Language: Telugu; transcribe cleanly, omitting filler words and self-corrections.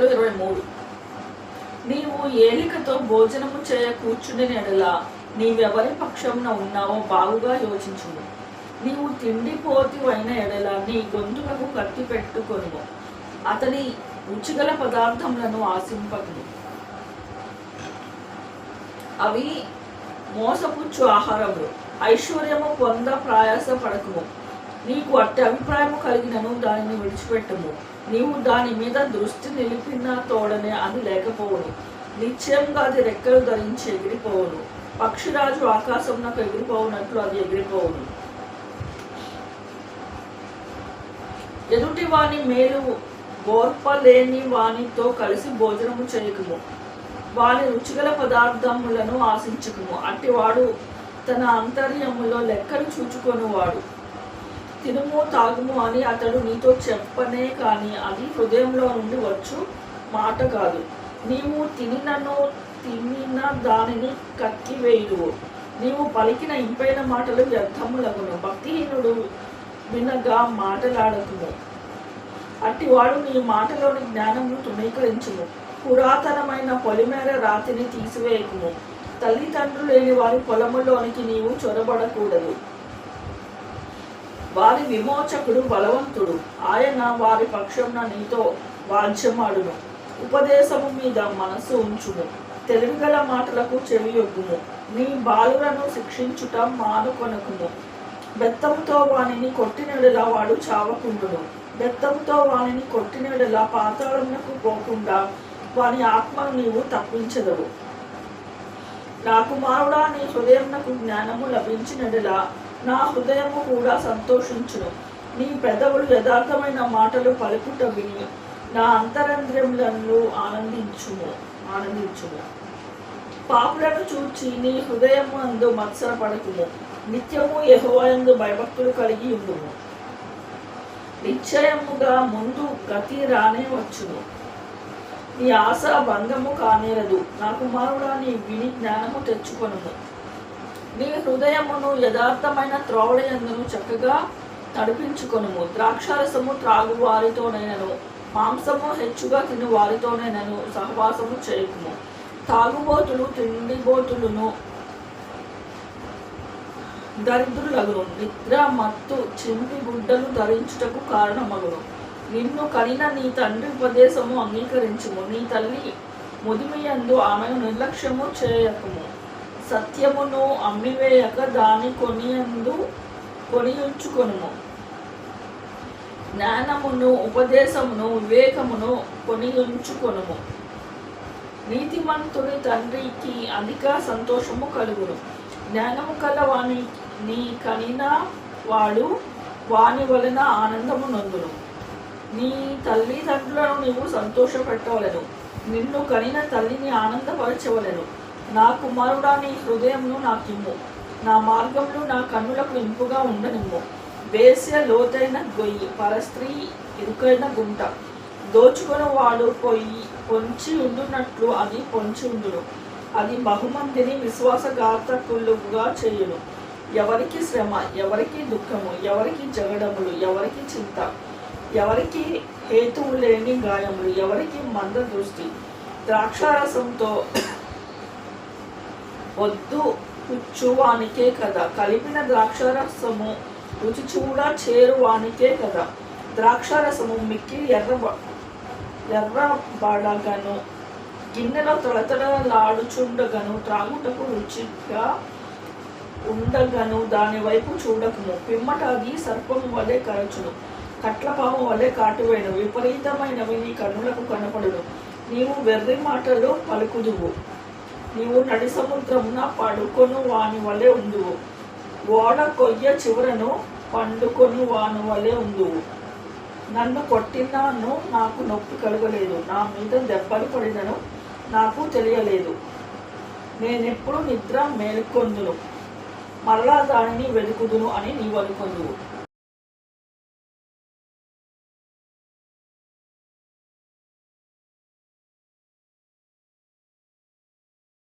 సామెతలు 23. నీవు ఏలికతో భోజనము చేయ కూర్చుని ఎడల నీవెవరి పక్షమున ఉన్నావో బాగుగా యోచించుము. నీవు తిండిపోతివైన ఎడల నీ గొంతులకు కత్తి పెట్టుకొనుము. అతని రుచిగల పదార్థములను ఆశింపకుము, అవి మోసపుచ్చు ఆహారములు. ఐశ్వర్యము పొంద ప్రయాస పడకుము. నీకు అట్టి అభిప్రాయము కలిగినను దానిని విడిచిపెట్టుము. నీవు దాని మీద దృష్టి నిలిపిన తోడనే అది లేకపోవును. నిశ్చయంగా అది రెక్కలు ధరించి ఎగిరిపోవును. పక్షిరాజు ఆకాశమునకు ఎగిరిపోవునట్లు అది ఎగిరిపోవును. ఎదుటి వాని మేలు ఓర్పలేని వానితో కలిసి భోజనము చేయకుము. వాని రుచిగల పదార్థములను ఆశించుకుము. అట్టివాడు తన అంతర్యములో లెక్కలు చూచుకొనివాడు. తినుము తాగుము అని అతడు నీతో చెప్పనే కానీ అది హృదయంలో నుండి వచ్చు మాట కాదు. నీవు తినిన దానిని కక్కివేయుదువు. నీవు పలికిన ఇంపైన మాటలు వ్యర్థములగును. భక్తిహీనుడు వినగా మాటలాడకుము. అట్టివాడు నీ మాటలోని జ్ఞానమును తృణీకరించుము. పురాతనమైన పొలిమేర రాతిని తీసివేయకుము. తల్లిదండ్రులు లేని వారి పొలములోనికి నీవు చొరబడకూడదు. వారి విమోచకుడు బలవంతుడు. ఆయన వారి పక్షమున నీతో వాద్యమాడును. ఉపదేశము మీద మనస్సు ఉంచుము. తెలివిగల మాటలకు చెవియొగ్గుము. నీ బాలులను శిక్షించుట మానుకొనకుము. బెత్తముతో వానిని కొట్టినెడలా వాడు చావకుండును. బెత్తముతో వానిని కొట్టినెడలా పాతాళమునకు పోకుండా వాని ఆత్మను నీవు తప్పించదవు. నా కుమారుడా, నీ హృదయమునకు జ్ఞానము లభించినడలా నా హృదయము కూడా సంతోషించును. నీ పెదవులు యథార్థమైన మాటలు పలుకుట విని నా అంతరంద్రియములను ఆనందించుము. పాపులను చూచి నీ హృదయము అందు మత్సరపడకుము. నిత్యము యెహోవా యందు భయభక్తులు కలిగి ఉండుము. నిశ్చయముగా ముందు గతి రానే వచ్చును. నీ ఆశ భంగము కానేరదు. నా కుమారుడా, నీ విని జ్ఞానము తెచ్చుకొనుము. నీ హృదయమును యథార్థమైన త్రోవడయందును చక్కగా నడిపించుకొనుము. ద్రాక్షారసము త్రాగు వారితోనైనను మాంసము హెచ్చుగా తిను వారితోనైనను సహవాసము చేయకుము. తాగుబోతులు తిండిబోతులను దరిద్రులగును. నిద్ర మత్తు చింపి గుడ్డలు ధరించుటకు కారణమగును. నిన్ను కనిన నీ తండ్రి ఉపదేశము అంగీకరించుము. నీ తల్లి ముదిమియందు ఆమెను నిర్లక్ష్యము చేయకుము. సత్యమును అమ్మివేయక దాని కొనియుంచుకొనుము. జ్ఞానమును ఉపదేశమును వివేకమును కొనియుంచుకొనుము. నీతిమంతుని తండ్రికి అధిక సంతోషము కలుగును. జ్ఞానము కల నీ కనిన వాడు వాని వలన ఆనందము నొందును. నీ తల్లిదండ్రులను నీవు సంతోషపెట్టవలెను. నిన్ను కనిన తల్లిని ఆనందపరచవలెను. నా కుమారుడా, నీ హృదయమును నాకిమ్ము. నా మార్గములు నా కన్నులకు ఇంపుగా ఉండనిమ్ము. వేశ్య లోతైన గొయ్యి, పరస్త్రీ ఇరుకైన గుంట. దోచుకొని వాడు పొంచి ఉండునట్లు అది పొంచి ఉండును. అది బహుమందిని విశ్వాసఘాతకులుగా చేయును. ఎవరికి శ్రమ, ఎవరికి దుఃఖము, ఎవరికి జగడములు, ఎవరికి చింత, ఎవరికి హేతువు లేని గాయములు, ఎవరికి మంద దృష్టి. ద్రాక్షారసంతో వద్దు పుచ్చువానికే కదా, కలిపిన ద్రాక్షారసము రుచి చూడ చేరువానికే కదా. ద్రాక్షారసము మిక్కిలి ఎర్రబడగను, గిన్నెలో తళతళలాడుచుండగను, త్రాగుటకు రుచిగా ఉండగను. దాని వైపు చూడకము. పిమ్మట అది సర్పము వలె కరచును, కట్లపాము వలె కాటువేను. విపరీతమైనవి నీ కన్నులకు కనపడును. నీవు వెర్రి మాటలు పలుకుదువు. నీవు నడి సముద్రమున పడుకొను వాని వలె ఉందువు. ఓడ కొయ్య చివరను పండుకొని వాని వలె ఉందువు. నన్ను కొట్టినాను, నాకు నొప్పి కలగలేదు. నా మీద దెబ్బలు పడినను నాకు తెలియలేదు. నేనెప్పుడు నిద్ర మేల్కొందును, మరలా దానిని వెతుకుదును అని నీవు అనుకొందువు.